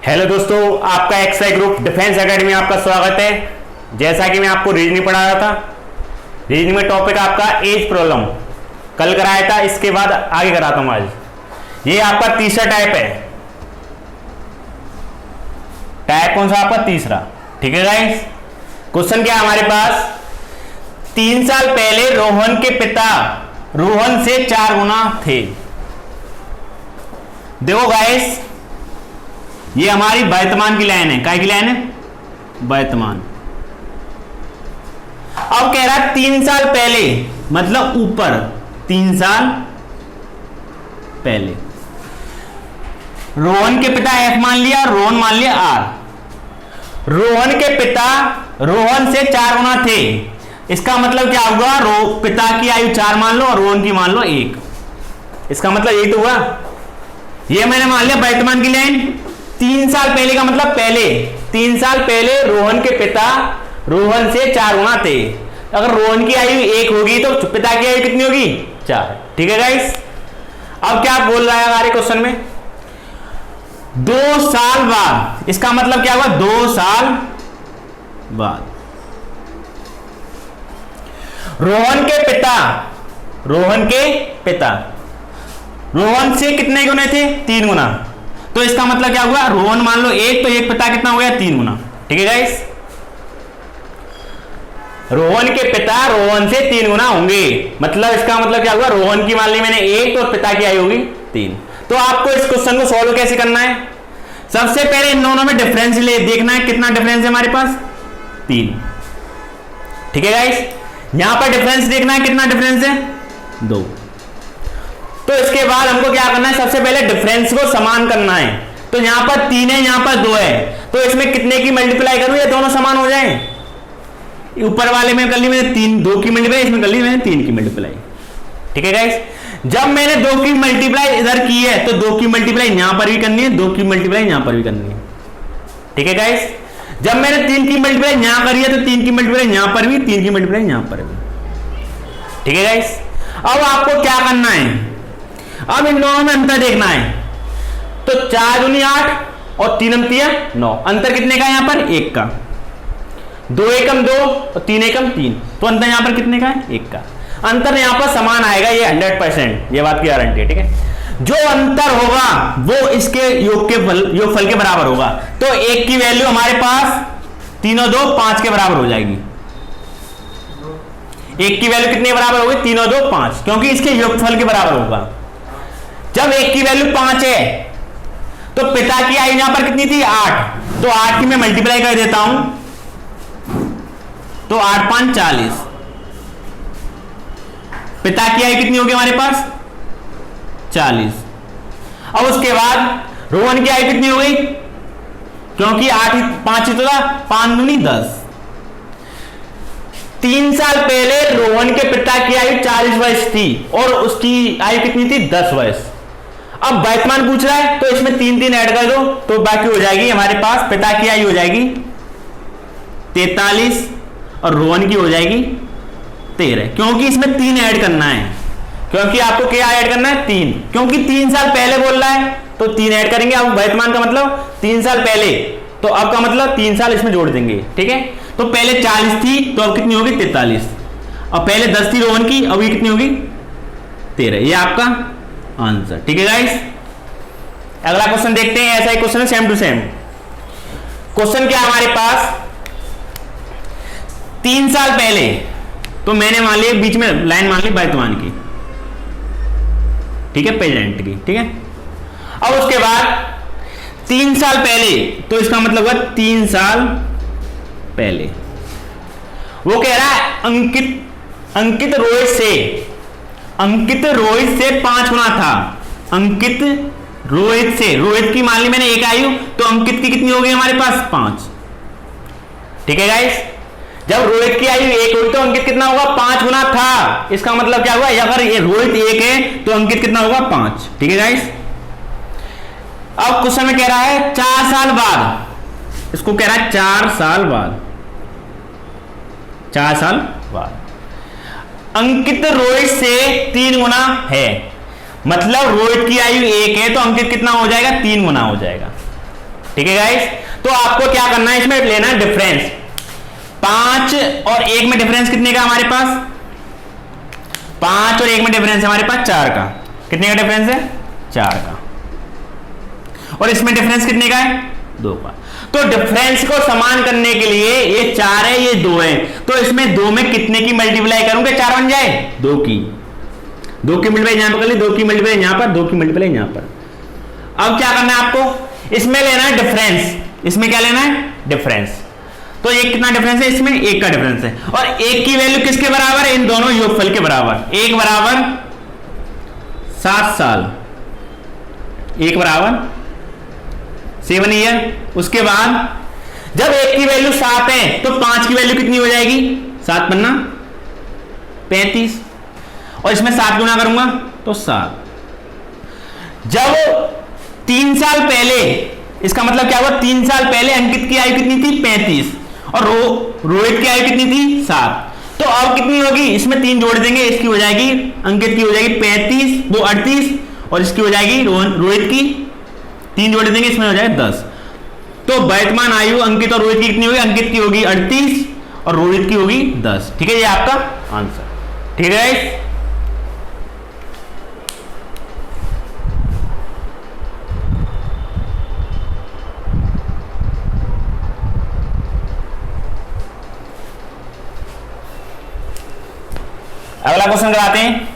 Hello दोस्तों, आपका XI group defence academy में आपका स्वागत है। जैसा कि मैं आपको रीजनिंग पढ़ा रहा था, रीजनिंग में टॉपिक आपका एज प्रॉब्लम कल कराया था, इसके बाद आगे कराता हूं आज। ये आपका तीसरा टाइप है। टाइप कौन सा? आपका तीसरा। ठीक है गाइस, क्वेश्चन क्या है हमारे पास? 3 साल पहले रोहन के पिता रोहन से 4 गुना थे। देखो गाइस, ये हमारी वर्तमान की लाइन है। काय की लाइन है? वर्तमान। अब कह रहा है 3 साल पहले, मतलब ऊपर 3 साल पहले। रोहन के पिता एफ मान लिया, रोहन मान लिया आर। रोहन के पिता रोहन से 4 गुना थे। इसका मतलब क्या होगा? पिता की आयु 4 मान लो और रोहन की मान लो 1। इसका मतलब ये तो हुआ। ये मैंने मान लिया वर्तमान की लाइन। 3 साल पहले का मतलब पहले। 3 साल पहले रोहन के पिता रोहन से 4 गुना थे। अगर रोहन की आयु 1 होगी तो पिता की आयु कितनी होगी? 4। ठीक है गाइस, अब क्या बोल रहा है हमारे क्वेश्चन में? 2 साल बाद। इसका मतलब क्या हुआ? 2 साल बाद रोहन के पिता रोहन से कितने गुने थे? 3 गुना। तो इसका मतलब क्या हुआ? रोहन मान लो 1, तो 1 पिता कितना हो गया? 3 गुना। ठीक है गाइस, रोहन के पिता रोहन से 3 गुना होंगे। मतलब इसका मतलब क्या हुआ? रोहन की मान ली मैंने 1, तो पिता की आयु होगी 3। तो आपको इस क्वेश्चन को सॉल्व कैसे करना है? सबसे पहले इन दोनों में डिफरेंस ले देखना है। कितना डिफरेंस है हमारे पास? 3। ठीक है गाइस, यहां पर डिफरेंस देखना है। कितना डिफरेंस है? 2। तो इसके बाद हमको क्या करना है? सबसे पहले डिफरेंस को समान करना है। तो यहां पर 3 है, यहां पर 2 है, तो इसमें कितने की मल्टीप्लाई करूं? ये दोनों समान हो जाए। ऊपर वाले में कर ली मैंने 2 की मल्टीप्लाई, इसमें कर ली मैंने 3 की मल्टीप्लाई। ठीक है गाइस, जब मैंने 2 की मल्टीप्लाई इधर की है तो 2 की मल्टीप्लाई यहां पर भी करनी है, 2 की मल्टीप्लाई यहां पर भी करनी है। ठीक है गाइस, जब मैंने 3 की मल्टीप्लाई यहां करी है तो 3 की मल्टीप्लाई यहां पर भी, 3 की मल्टीप्लाई यहां पर भी। ठीक है गाइस, अब आपको क्या करना है? अब इन दोनों में अंतर देखना है। तो 4 दूनी 8 और 3 अंतिया 9। अंतर कितने का? यहां पर 1 का। 2 एकम 2 और 3 एकम 3, तो अंतर यहां पर कितने का है? 1 का। अंतर यहां पर समान आएगा, ये 100%, ये बात की गारंटी है। ठीक है, जो अंतर होगा वो इसके योगफल के बराबर होगा। तो 1 की वैल्यू हमारे पास 3 और 2 5 के बराबर हो जाएगी। 1 की वैल्यू कितने बराबर होगी? 3 और 2 5, क्योंकि इसके योगफल के बराबर होगा। जब 1 की वैल्यू 5 है तो पिता की आयु यहां पर कितनी थी? 8। तो 8 की मैं मल्टीप्लाई कर देता हूं, तो 8 5 40। पिता की आयु कितनी होगी हमारे पास? 40। अब उसके बाद रोहन की आयु कितनी हो गई? क्योंकि 8 5 तो था, 5 दूनी 10। 3 साल पहले रोहन के पिता की आयु 40 वर्ष थी और उसकी आयु कितनी थी? 10 वर्ष। अब वर्तमान पूछ रहा है, तो इसमें 3 ऐड कर दो, तो बाकी हो जाएगी हमारे पास पिता की आयु हो जाएगी 43 और रोहन की हो जाएगी 13, क्योंकि इसमें 3 ऐड करना है। क्योंकि आपको क्या ऐड करना है? 3, क्योंकि 3 साल पहले बोल रहा है तो 3 ऐड करेंगे। अब वर्तमान का मतलब 3 साल पहले, तो अब का मतलब 3 साल इसमें जोड़ देंगे। ठीक है, तो पहले 40 थी तो अब कितनी होगी? 43। और पहले 10 थी रोहन की, अब ये कितनी होगी? 13। ये आपका आंसर। ठीक है गाइस, अगला क्वेश्चन देखते हैं। ऐसा ही क्वेश्चन है, सेम टू सेम क्वेश्चन। क्या हमारे पास? 3 साल पहले, तो मैंने मान लिया बीच में लाइन मान ली वर्तमान की। ठीक है, प्रेजेंट की। ठीक है, अब उसके बाद 3 साल पहले, तो इसका मतलब हुआ 3 साल पहले। वो कह रहा है अंकित रोहित से 5 गुना था। अंकित रोहित की मान ली मैंने 1 आयु, तो अंकित की कितनी हो गई हमारे पास? 5। ठीक है गाइस, जब रोहित की आयु 1 हुई तो अंकित कितना होगा? 5 गुना था। इसका मतलब क्या हुआ? अगर ये रोहित 1 है तो अंकित कितना होगा? 5। ठीक है गाइस, अब क्वेश्चन में कह रहा है 4 साल बाद। इसको कह रहा है 4 साल बाद। 4 साल बाद अंकित रोहित से 3 गुना है। मतलब रोहित की आयु 1 है तो अंकित कितना हो जाएगा? 3 गुना हो जाएगा। ठीक है गाइस। तो आपको क्या करना है, इसमें लेना है डिफरेंस। 5 और 1 में डिफरेंस कितने का हमारे पास, 5 और 1 में डिफरेंस हमारे पास 4 का। कितने का डिफरेंस है, 4 का। और इसमें डिफरेंस कितने का है, 2 का। तो डिफरेंस को समान करने के लिए ये 4 है, ये 2 है, तो इसमें 2 में कितने की मल्टीप्लाई करूंगा 4 बन जाए, 2 की। 2 की मल्टीप्लाई यहां पर कर ली, 2 की मल्टीप्लाई यहां पर, 2 की मल्टीप्लाई यहां पर। अब क्या करना है आपको, इसमें लेना है डिफरेंस। इसमें क्या लेना है, डिफरेंस। तो ये कितना डिफरेंस है, इसमें 1 का डिफरेंस है। और 1 की वैल्यू किसके बराबर है, इन दोनों योगफल के बराबर। 1 बराबर 7 साल, 1 बराबर 7 ईयर। उसके बाद जब 1 की वैल्यू 7 है तो 5 की वैल्यू कितनी हो जाएगी, 7 पन्ना 35, और इसमें 7 गुना करूंगा तो 7। जब 3 साल पहले, इसका मतलब क्या हुआ, 3 साल पहले अंकित की आयु कितनी थी, 35, और रोहित की आयु कितनी थी, 7। तो अब कितनी होगी, इसमें 3 जोड़ देंगे, इसकी हो जाएगी, अंकित की हो जाएगी 35, वो 38, और इसकी हो जाएगी रोहित की 3 जोड़ देंगे, इसमें हो जाएगा 10। तो वर्तमान आयु अंकित और रोहित की कितनी होगी, अंकित की होगी 38 और रोहित की होगी 10। ठीक है, ये आपका आंसर। ठीक है, अगला क्वेश्चन कराते हैं।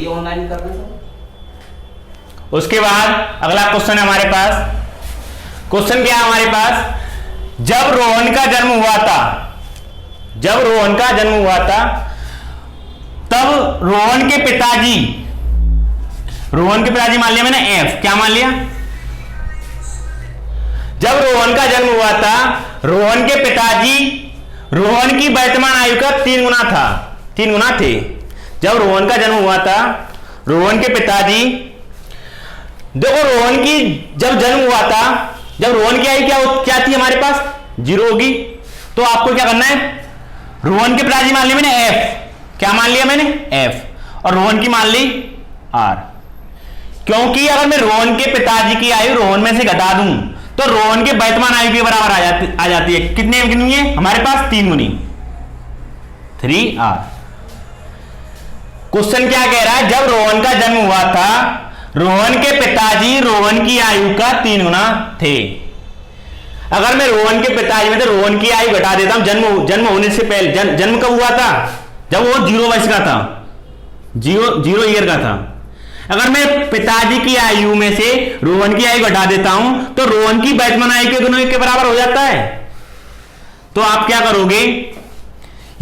ये ऑनलाइन कर दो। उसके बाद अगला क्वेश्चन है हमारे पास। क्वेश्चन क्या है हमारे पास, जब रोहन का जन्म हुआ था, जब रोहन का जन्म हुआ था तब रोहन के पिताजी मान लिया मैंने एफ, क्या मान लिया, जब रोहन का जन्म हुआ था रोहन के पिताजी रोहन की वर्तमान आयु का 3 गुना था, 3 गुना थे। जब रोहन का जन्म हुआ था रोहन के पिताजी, देखो रोहन की जब जन्म हुआ था, जब रोहन की आयु क्या थी हमारे पास, 0 होगी। तो आपको क्या करना है, रोहन के पिताजी मान लिया मैंने एफ, क्या मान लिया मैंने एफ, और रोहन की मान ली आर। क्योंकि अगर मैं रोहन के पिताजी की आयु रोहन में से घटा दूं तो रोहन के वर्तमान आयु के बराबर आ जाती है। कितनी है हमारे पास, 3 गुनी 3r। क्वेश्चन क्या कह रहा है, जब रोहन का जन्म हुआ था रोहन के पिताजी रोहन की आयु का 3 गुना थे। अगर मैं रोहन के पिताजी में तो रोहन की आयु घटा देता हूं, जन्म होने से पहले, जन्म कब हुआ था, जब वो 0 वर्ष का था, 0 ईयर का था। अगर मैं पिताजी की आयु में से रोहन की आयु घटा देता हूं तो रोहन की वर्तमान आयु के दोनों के बराबर हो जाता है। तो आप क्या करोगे,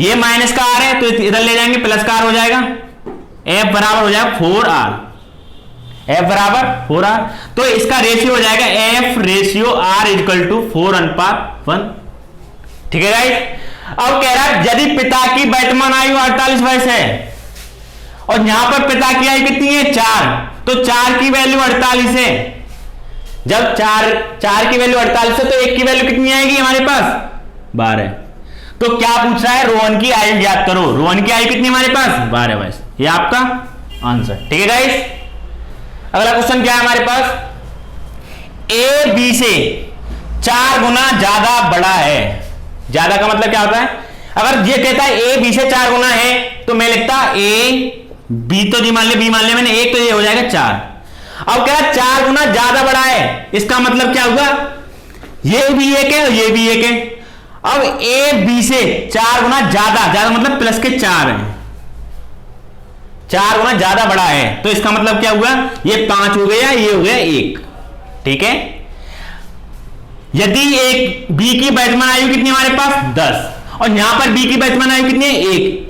ये माइनस का आर है तो इधर ले जाएंगे, प्लस का आर हो जाएगा, एफ बराबर हो जाएगा 4r, एफ बराबर 4r। तो इसका रेशियो हो जाएगा F ratio R equal to 4:1। ठीक है गाइस। अब कह रहा है यदि पिता की वर्तमान आयु 48 वर्ष है और यहां पर पिता की आयु कितनी है, 4, तो 4 की वैल्यू 48 है। जब 4 की वैल्यू 48 है तो 1 की वैल्यू कितनी आएगी हमारे पास, 12। तो क्या पूछ रहा है, रोहन की आयु ज्ञात करो। रोहन की आयु कितनी हमारे पास, 12 वर्ष। ये आपका आंसर। ठीक है गाइस। अगला क्वेश्चन क्या है हमारे पास, ए बी से 4 गुना ज्यादा बड़ा है। ज्यादा का मतलब क्या होता है, अगर ये कहता है ए बी से 4 गुना है तो मैं लिखता ए बी, तो जी मान लिया, बी मान लिया मैंने 1, तो ये हो जाएगा 4। अब कह रहा 4 गुना ज्यादा बड़ा है, इसका मतलब क्या हुआ, ये भी 1 है और ये भी 1 है। अब ए बी से 4 गुना ज्यादा मतलब प्लस के 4 है, 4 गुना ज्यादा बड़ा है, तो इसका मतलब क्या हुआ, ये 5 हो गया, ये हो गया 1। ठीक है। यदि एक बी की वर्तमान आयु कितनी हमारे पास, 10, और यहां पर बी की वर्तमान आयु कितनी है,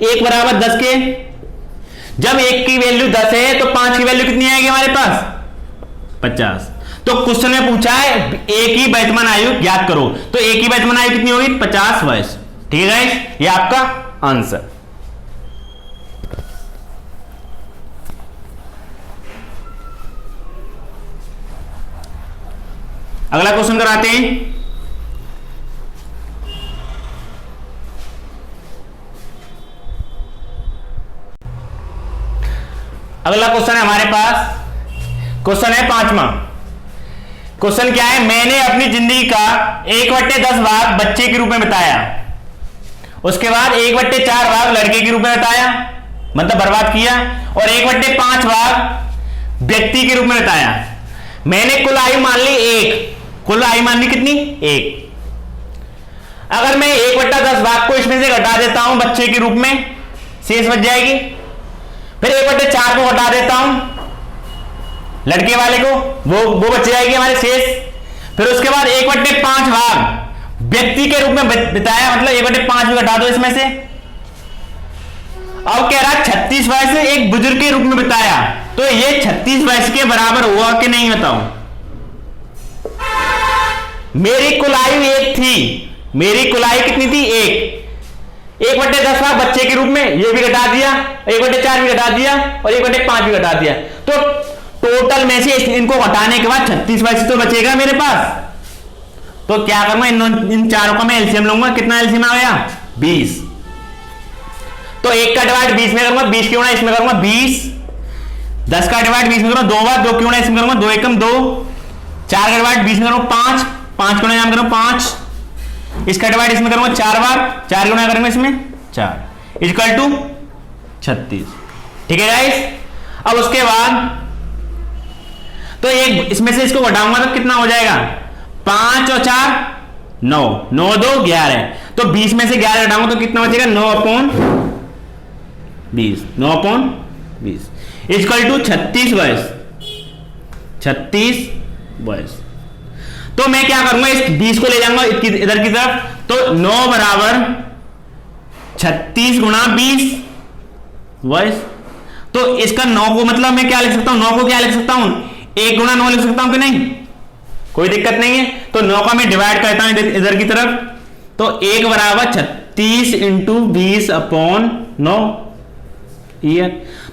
1 बराबर 10 के। जब 1 की वैल्यू 10 है तो 5 की वैल्यू कितनी आएगी हमारे पास, 50। तो क्वेश्चन में पूछा है ए की वर्तमान आयु ज्ञात करो, तो ए की वर्तमान आयु कितनी होगी, 50 वर्ष। ठीक है, ये आपका आंसर। अगला क्वेश्चन कराते हैं। अगला क्वेश्चन है हमारे पास, क्वेश्चन है 5वां। क्वेश्चन क्या है, मैंने अपनी जिंदगी का 1/10 भाग बच्चे के रूप में बिताया, उसके बाद 1/4 भाग लड़के के रूप में बिताया, मतलब बर्बाद किया, और 1/5 भाग व्यक्ति के रूप में बिताया। मैंने कुल आयु मान ली 1, कुल आयु मान ली कितनी 1। अगर मैं 1/10 भाग को इसमें से घटा देता हूं बच्चे के रूप में, शेष बच जाएगी। फिर 1/4 को घटा देता हूं लड़के वाले को, वो बच जाएगी हमारे शेष। फिर उसके बाद 1/5 भाग व्यक्ति के रूप में बिताया, मतलब 1/5 भी घटा दो इसमें से। अब कह रहा है 36 वर्ष एक बुजुर्ग के रूप में बिताया, तो ये 36 वर्ष के बराबर हुआ कि नहीं बताओ। मेरी कुल आयु 1 थी, मेरी कुल आयु कितनी थी 1, 1/10 भाग बच्चे के रूप में, ये भी घटा दिया, 1/4 भी घटा दिया और 1/5 भी घटा दिया। तो टोटल में से इनको घटाने के बाद 36 वर्ष तो बचेगा मेरे पास। तो क्या करूंगा, इन चारों का मैं एलसीएम लूंगा। कितना एलसीएम आ गया 20। तो 1 का डिवाइड 20 में करूंगा, 20 क्यों ना इसमें करूंगा 20। 10 का डिवाइड 20 में करूंगा 2 बार, 2 क्यों ना इसमें करूंगा 2 एकम 2। 4 का डिवाइड 20 में करूंगा 5, 5 क्यों ना करूंगा 5। इसका डिवाइड इसमें करूंगा 4 बार, 4 क्यों ना करेंगे इसमें 4, इक्वल टू 36। ठीक है गाइस। अब उसके बाद तो एक इसमें से इसको घटाऊंगा तो कितना हो जाएगा, 5 और 4 9, 9 2 11। तो 20 में से 11 घटाऊंगा तो कितना बचेगा 9/20, 9/20 इक्वल टू 36 वर्ष, 36 वर्ष। तो मैं क्या करूंगा, इस 20 को ले जाऊंगा इधर की तरफ, तो 9 बराबर 36 गुणा 20 वर्ष। तो इसका 9 को मतलब मैं क्या लिख सकता हूं, 9 को क्या लिख सकता हूं 1 गुणा 9 लिख सकता हूं कि नहीं, कोई दिक्कत नहीं है। तो 9 का मैं डिवाइड करता हूं इधर की तरफ, तो 1 बराबर 36 इंटू 20/9 ईयर।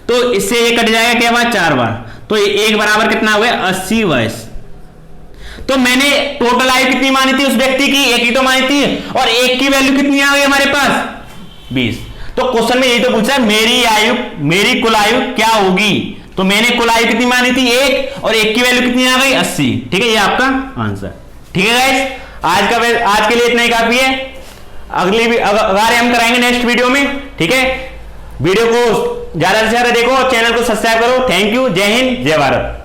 तो इससे ये कट जाएगा क्या बार 4 बार, तो 1 बराबर कितना हुआ 80 वर्ष। तो मैंने टोटल आयु कितनी मानी थी उस व्यक्ति की, 1 ही तो मानी थी, और 1 की वैल्यू कितनी आ गई हमारे पास 20। तो क्वेश्चन में यही तो पूछा है मेरी कुल आयु क्या होगी। तो मैंने कुल आयु कितनी मानी थी 1, और 1 की वैल्यू कितनी आ गई 80। ठीक है, ये आपका आंसर। ठीक है गाइस, आज के लिए इतना ही काफी है। अगले हम कराएंगे नेक्स्ट वीडियो में। ठीक है, वीडियो को ज्यादा से ज्यादा देखो और चैनल को सब्सक्राइब करो। थैंक यू, जय हिंद, जय भारत।